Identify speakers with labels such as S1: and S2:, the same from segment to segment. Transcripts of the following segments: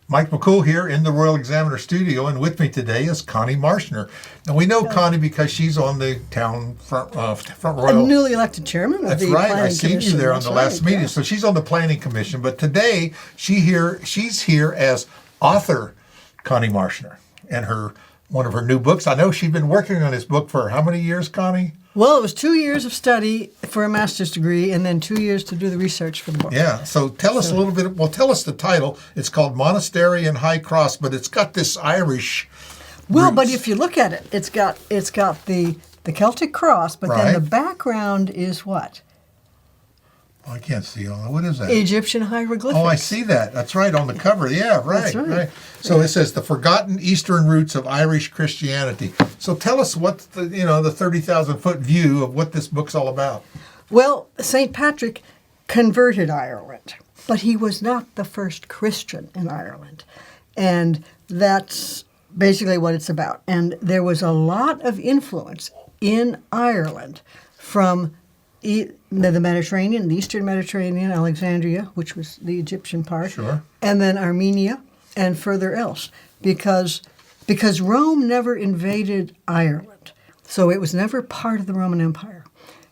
S1: Mike McCool here in the Royal Examiner studio, and with me today is Connie Marshner. And we know Connie because she's on the town front royal.
S2: A newly elected chairman of
S1: That's
S2: the
S1: right.
S2: Planning
S1: I seen
S2: Commission.
S1: you there on
S2: That's
S1: the last
S2: right,
S1: meeting.
S2: yeah.
S1: So she's on the Planning Commission, but today she's here as author Connie Marshner and one of her new books. I know she's been working on this book for how many years, Connie?
S2: Well, it was 2 years of study for a master's degree and then 2 years to do the research for the book.
S1: Yeah, so tell us a little bit. Well, tell us the title. It's called Monastery and High Cross, but it's got this Irish
S2: Well,
S1: roots.
S2: but if you look at it, it's got the Celtic cross, but then
S1: Right.
S2: the background is what?
S1: Oh, I can't see all that. What is that?
S2: Egyptian hieroglyphics.
S1: Oh, I see that. That's right, on the cover. Yeah, right.
S2: That's right.
S1: So it says the forgotten Eastern roots of Irish Christianity. So tell us what's the 30,000-foot view of what this book's all about.
S2: Well, St. Patrick converted Ireland, but he was not the first Christian in Ireland. And that's basically what it's about. And there was a lot of influence in Ireland from the Mediterranean, the Eastern Mediterranean, Alexandria, which was the Egyptian part,
S1: Sure.
S2: and then Armenia and further else, because Rome never invaded Ireland, so it was never part of the Roman Empire.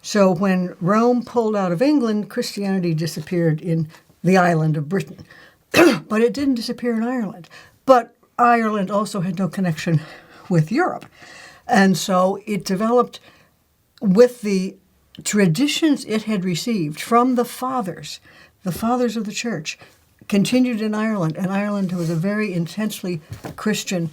S2: So when Rome pulled out of England, Christianity disappeared in the island of Britain, but it didn't disappear in Ireland. But Ireland also had no connection with Europe, and so it developed with the traditions it had received from the fathers of the church, continued in Ireland, and Ireland was a very intensely Christian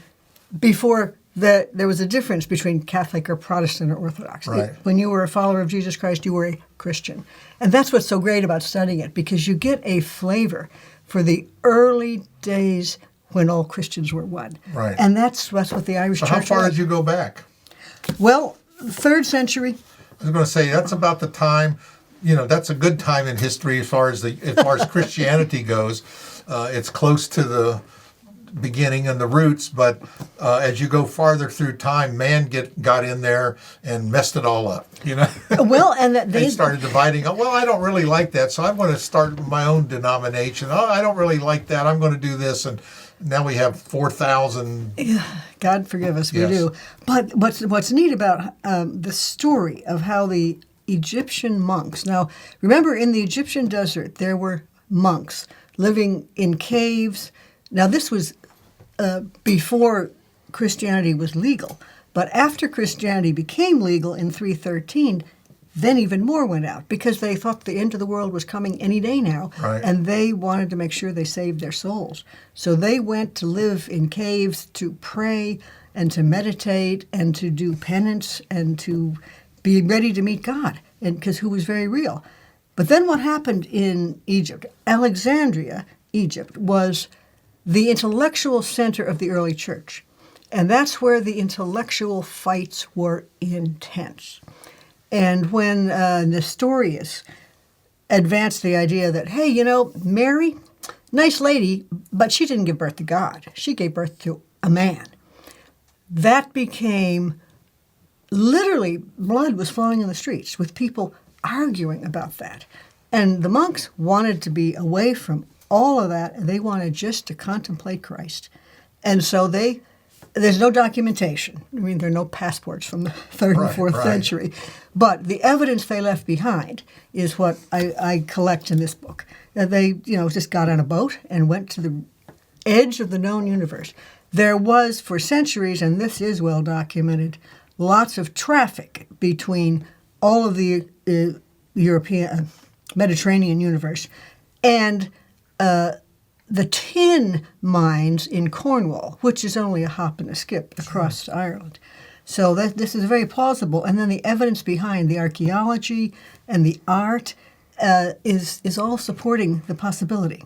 S2: before there was a difference between Catholic or Protestant or Orthodox.
S1: Right.
S2: When you were a follower of Jesus Christ, you were a Christian. And that's what's so great about studying it, because you get a flavor for the early days when all Christians were one.
S1: Right.
S2: And that's what the Irish
S1: So
S2: church
S1: how far
S2: was.
S1: did you go back?
S2: Well, 3rd century.
S1: I was going to say that's about the time. That's a good time in history as far as Christianity goes. It's close to the beginning and the roots, but as you go farther through time, man got in there and messed it all up.
S2: Well, and
S1: They started dividing. Well, I don't really like that, so I'm going to start my own denomination. Oh, I don't really like that. I'm going to do this, and now we have 4,000.
S2: God forgive us, we
S1: Yes.
S2: do. But what's neat about the story of how the Egyptian monks, now remember in the Egyptian desert there were monks living in caves. Now this was before Christianity was legal, but after Christianity became legal in 313, then even more went out because they thought the end of the world was coming any day now,
S1: Right.
S2: and they wanted to make sure they saved their souls. So they went to live in caves to pray and to meditate and to do penance and to be ready to meet God, and because who was very real. But then what happened in Egypt? Alexandria, Egypt, was the intellectual center of the early church, and that's where the intellectual fights were intense. And when Nestorius advanced the idea that, hey, Mary, nice lady, but she didn't give birth to God. She gave birth to a man. That became, literally, blood was flowing in the streets with people arguing about that. And the monks wanted to be away from all of that, and they wanted just to contemplate Christ. And so there's no documentation. I mean, there are no passports from the 3rd and 4th
S1: right.
S2: century. But the evidence they left behind is what I collect in this book. They, just got on a boat and went to the edge of the known universe. There was, for centuries, and this is well documented, lots of traffic between all of the European, Mediterranean universe and the tin mines in Cornwall, which is only a hop and a skip across to Ireland. So this is very plausible. And then the evidence behind the archaeology and the art is all supporting the possibility.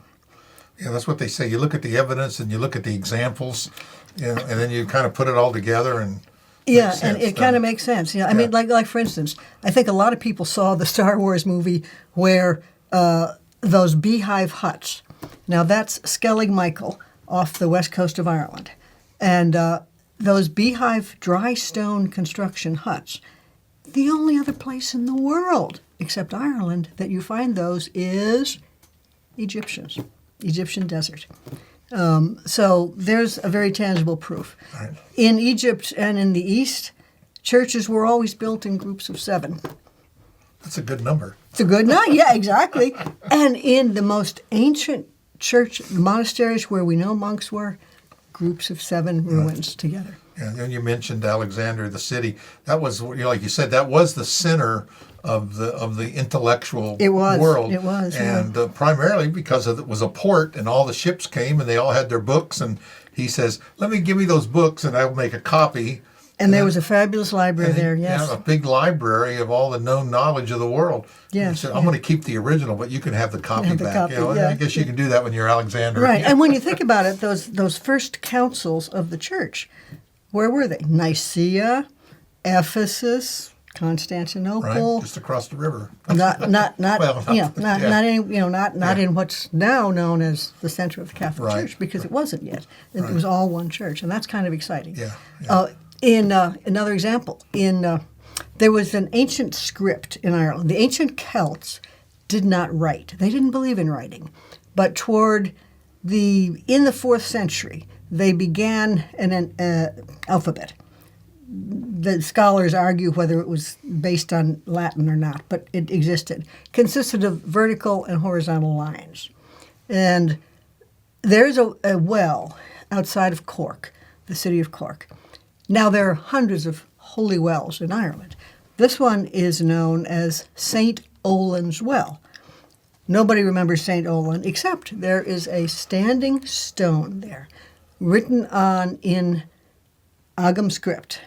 S1: Yeah, that's what they say. You look at the evidence and you look at the examples, and then you kind of put it all together and.
S2: Yeah,
S1: makes
S2: and
S1: sense,
S2: it kind of makes sense. I mean, like for instance, I think a lot of people saw the Star Wars movie where those beehive huts. Now that's Skellig Michael off the west coast of Ireland, and those beehive dry stone construction huts. The only other place in the world except Ireland that you find those is Egyptian desert. So there's a very tangible proof.
S1: Right.
S2: In Egypt and in the East, churches were always built in groups of 7.
S1: That's a good number.
S2: It's a good night, yeah, exactly. And in the most ancient church monasteries where we know monks were, groups of 7 ruins together.
S1: Yeah, and you mentioned Alexandria, the city. That was, like you said, that was the center of the intellectual world.
S2: It was.
S1: And primarily because it was a port, and all the ships came, and they all had their books. And he says, "Let me give me those books, and I'll make a copy."
S2: And there was a fabulous library there, yes.
S1: Yeah, a big library of all the known knowledge of the world.
S2: Yes,
S1: He said, "I'm going to keep the original, but you can have the copy
S2: Have the
S1: back."
S2: copy,
S1: And
S2: yeah.
S1: I guess you can do that when you're Alexander.
S2: Right, and when you think about it, those first councils of the church, where were they? Nicaea, Ephesus, Constantinople.
S1: Right, just across the river.
S2: Not
S1: Well,
S2: not in what's now known as the center of the Catholic
S1: Right,
S2: Church, because it wasn't yet. It was all one church, and that's kind of exciting.
S1: Yeah.
S2: In another example, there was an ancient script in Ireland. The ancient Celts did not write; they didn't believe in writing. But in the 4th century, they began an alphabet. The scholars argue whether it was based on Latin or not, but it existed. Consisted of vertical and horizontal lines. And there's a well outside of Cork, the city of Cork. Now there are hundreds of holy wells in Ireland. This one is known as St. Olan's Well. Nobody remembers St. Olan, except there is a standing stone there, written on in Agam script,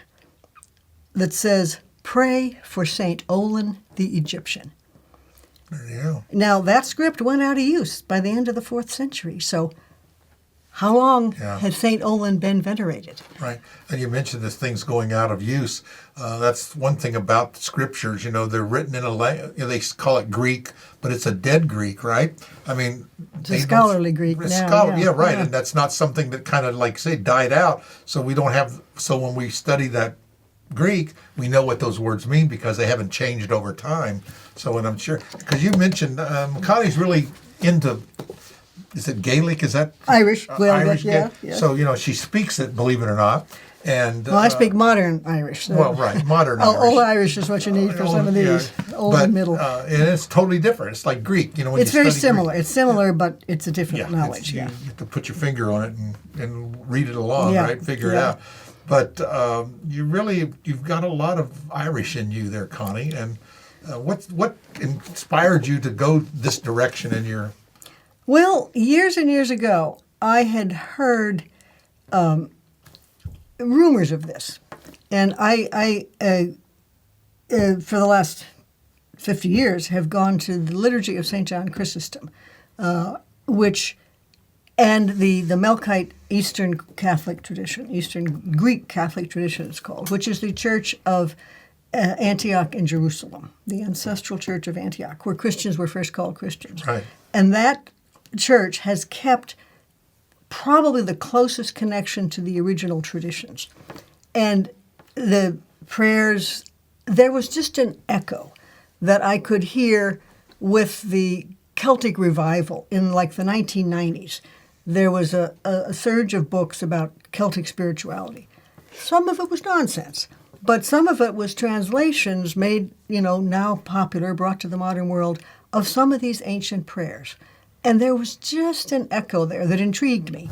S2: that says, "Pray for St. Olan the Egyptian."
S1: There you go.
S2: Now, that script went out of use by the end of the 4th century. So how long had St. Olan been venerated?
S1: Right. And you mentioned this thing's going out of use. That's one thing about the scriptures. They're written in a language, they call it Greek, but it's a dead Greek, right? I mean,
S2: It's a scholarly Greek now.
S1: Yeah, right.
S2: Yeah.
S1: And that's not something that kind of, died out. So when we study that Greek, we know what those words mean because they haven't changed over time. So, and I'm sure, because you mentioned, Connie's really into, is it Gaelic? Is that?
S2: Irish.
S1: Irish,
S2: yeah.
S1: So, she speaks it, believe it or not. And
S2: Well, I speak modern Irish. So
S1: well, right, modern Irish.
S2: Old Irish is what you need for some of these. Old and middle.
S1: And it's totally different. It's like Greek, when
S2: It's
S1: you
S2: very
S1: study
S2: similar.
S1: Greek.
S2: It's similar, but it's a different knowledge.
S1: You have to put your finger on it and read it along,
S2: Yeah,
S1: right? Figure it
S2: yeah.
S1: out. But you've got a lot of Irish in you there, Connie. And what inspired you to go this direction in your?
S2: Well, years and years ago, I had heard rumors of this, and I for the last 50 years have gone to the liturgy of St. John Chrysostom, which and the Melkite Eastern Catholic tradition, Eastern Greek Catholic tradition it's called, which is the church of Antioch in Jerusalem, the ancestral church of Antioch, where Christians were first called Christians.
S1: Right.
S2: And that church has kept probably the closest connection to the original traditions. And the prayers, there was just an echo that I could hear with the Celtic revival in the 1990s. There was a surge of books about Celtic spirituality. Some of it was nonsense, but some of it was translations made, now popular, brought to the modern world, of some of these ancient prayers. And there was just an echo there that intrigued me.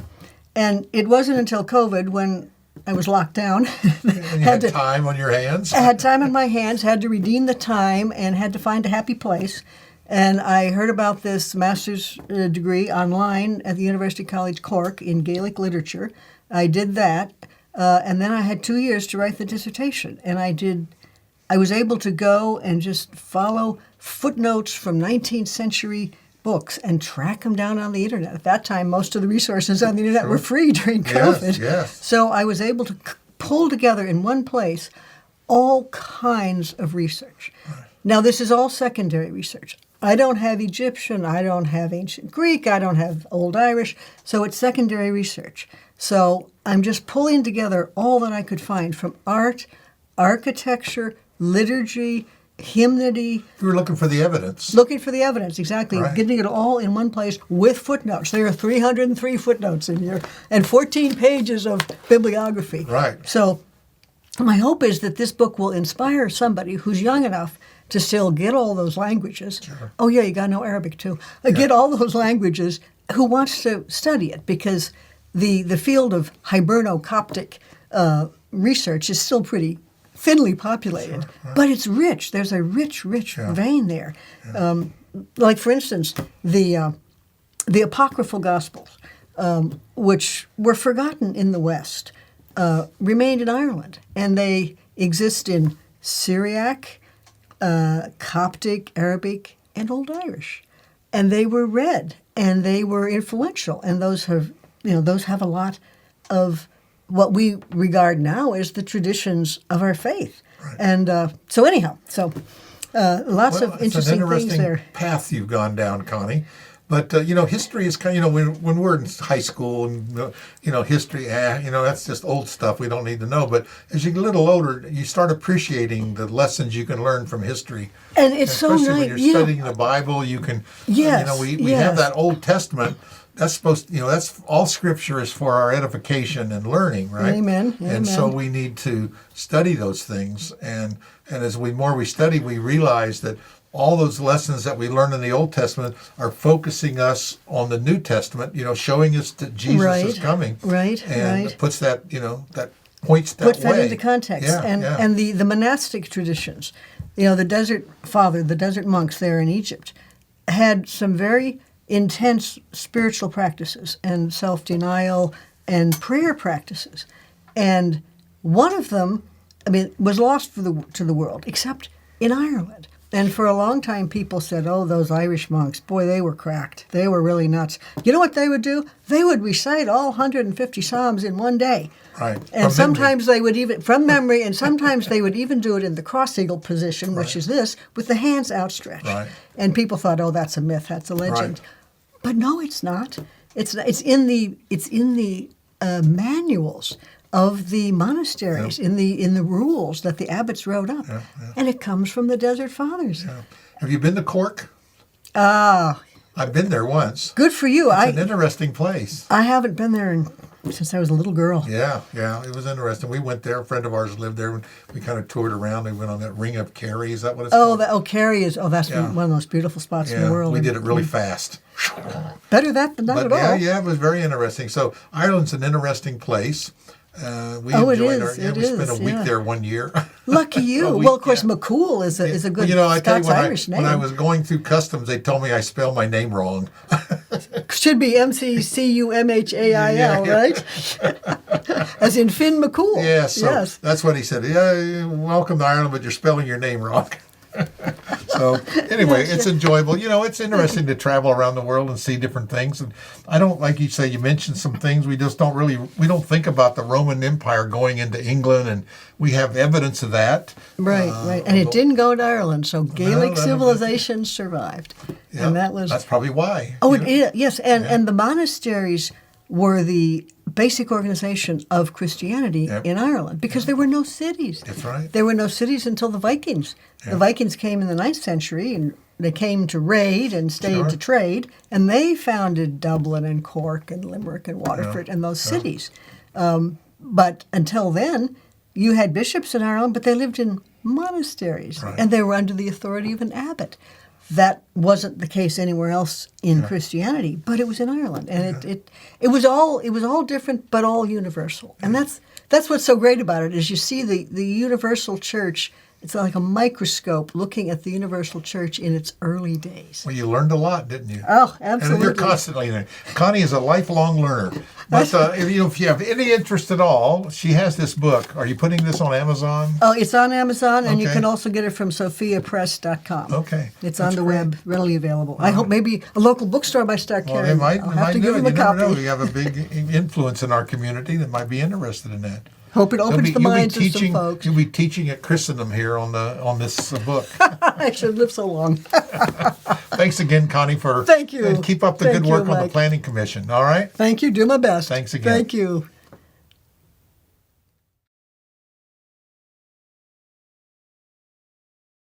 S2: And it wasn't until COVID, when I was locked down.
S1: And you had time on your hands?
S2: I had time on my hands, had to redeem the time, and had to find a happy place. And I heard about this master's degree online at the University College Cork in Gaelic literature. I did that, and then I had 2 years to write the dissertation. And I was able to go and just follow footnotes from 19th century books and track them down on the internet. At that time, most of the resources on the internet were free during COVID.
S1: Yes.
S2: So I was able to pull together in one place all kinds of research. Right. Now, this is all secondary research. I don't have Egyptian, I don't have ancient Greek, I don't have Old Irish, so it's secondary research. So I'm just pulling together all that I could find from art, architecture, liturgy, hymnody.
S1: We were looking for the evidence.
S2: Looking for the evidence, exactly.
S1: Right.
S2: Getting it all in one place with footnotes. There are 303 footnotes in here and 14 pages of bibliography.
S1: Right.
S2: So my hope is that this book will inspire somebody who's young enough to still get all those languages.
S1: Sure.
S2: Oh, yeah, you got to know Arabic, too. Get all those languages, who wants to study it, because the field of Hiberno-Coptic research is still pretty thinly populated,
S1: Sure, right.
S2: but it's rich. There's a rich vein there. Like, for instance, the apocryphal Gospels, which were forgotten in the West, remained in Ireland, and they exist in Syriac, Coptic, Arabic, and Old Irish, and they were read and they were influential, and those have a lot of what we regard now as the traditions of our faith.
S1: Right.
S2: And so lots of interesting
S1: it's an
S2: things there.
S1: interesting path you've gone down, Connie. But history is kind of, when we're in high school and history, that's just old stuff we don't need to know. But as you get a little older, you start appreciating the lessons you can learn from history.
S2: And it's so
S1: especially
S2: nice.
S1: when you're studying the Bible, you can.
S2: Yes,
S1: we
S2: yes.
S1: have that Old Testament. That's supposed, that's all Scripture is for our edification and learning, right?
S2: Amen.
S1: And so we need to study those things, and as more we study, we realize that all those lessons that we learn in the Old Testament are focusing us on the New Testament, showing us that Jesus is coming.
S2: Right,
S1: and
S2: right.
S1: puts that, that points that
S2: Puts
S1: way.
S2: that into context.
S1: Yeah,
S2: and the monastic traditions, the desert monks there in Egypt had some very intense spiritual practices and self-denial and prayer practices. And one of them, was lost to the world, except in Ireland. And for a long time, people said, oh, those Irish monks, boy, they were cracked. They were really nuts. You know what they would do? They would recite all 150 Psalms in one day.
S1: Right.
S2: And sometimes they would even, from memory, and sometimes they would even do it in the cross-eagle position, which is this, with the hands outstretched.
S1: Right.
S2: And people thought, oh, that's a myth, that's a legend.
S1: Right.
S2: But no, it's not. It's in the manuals of the monasteries, in the rules that the abbots wrote up, and it comes from the Desert Fathers.
S1: Yeah. Have you been to Cork?
S2: Ah,
S1: I've been there once.
S2: good for you.
S1: It's an interesting place.
S2: I haven't been there since I was a little girl.
S1: Yeah, it was interesting. We went there. A friend of ours lived there. We kind of toured around. We went on that Ring of Kerry. Is that what it's called?
S2: Kerry is. Oh, that's one of the most beautiful spots in the world.
S1: We did it really fast.
S2: Better that than not at all.
S1: Yeah, it was very interesting. So Ireland's an interesting place. We
S2: it
S1: enjoyed
S2: is.
S1: we spent a week there one year.
S2: Lucky you.
S1: week,
S2: Well, of course, McCool is a good
S1: I tell you,
S2: Scots-Irish name.
S1: when I was going through customs, they told me I spelled my name wrong.
S2: Should be McCumhail, right? As in Finn McCool.
S1: Yeah, so
S2: yes.
S1: that's what he said. Yeah, welcome to Ireland, but you're spelling your name wrong. So anyway, it's enjoyable. It's interesting to travel around the world and see different things. And I don't, like you say, you mentioned some things we just we don't think about the Roman Empire going into England, and we have evidence of that.
S2: Right. And it didn't go to Ireland, so Gaelic civilization survived.
S1: Yeah,
S2: and
S1: that's probably why.
S2: Oh, it is, yes. And the monasteries were the basic organization of Christianity in Ireland, because there were no cities.
S1: That's right.
S2: There were no cities until the Vikings.
S1: Yeah.
S2: The Vikings came in the 9th century, and they came to raid and stayed to trade, and they founded Dublin and Cork and Limerick and Waterford and those cities. But until then, you had bishops in Ireland, but they lived in monasteries, and they were under the authority of an abbot. That wasn't the case anywhere else in Christianity, but it was in Ireland, and it was all different, but all universal. And that's what's so great about it, is you see the universal church. It's like a microscope looking at the universal church in its early days.
S1: Well, you learned a lot, didn't you?
S2: Oh, absolutely.
S1: And you're constantly learning. Connie is a lifelong learner. But if you have any interest at all, she has this book. Are you putting this on Amazon?
S2: Oh, it's on Amazon, and you can also get it from sophiapress.com.
S1: Okay.
S2: It's on the web, readily available. I hope maybe a local bookstore might start carrying
S1: it.
S2: I'll have to give them a
S1: You
S2: copy.
S1: never know. We have a big influence in our community that might be interested in that.
S2: Hope it opens the minds of some folks.
S1: You'll be teaching at Christendom here on this book.
S2: I should live so long.
S1: Thanks again, Connie, for
S2: Thank you.
S1: And keep up the
S2: Thank
S1: good
S2: you,
S1: work on the
S2: Mike.
S1: Planning Commission. All right.
S2: Thank you. Do my best.
S1: Thanks again.
S2: Thank you.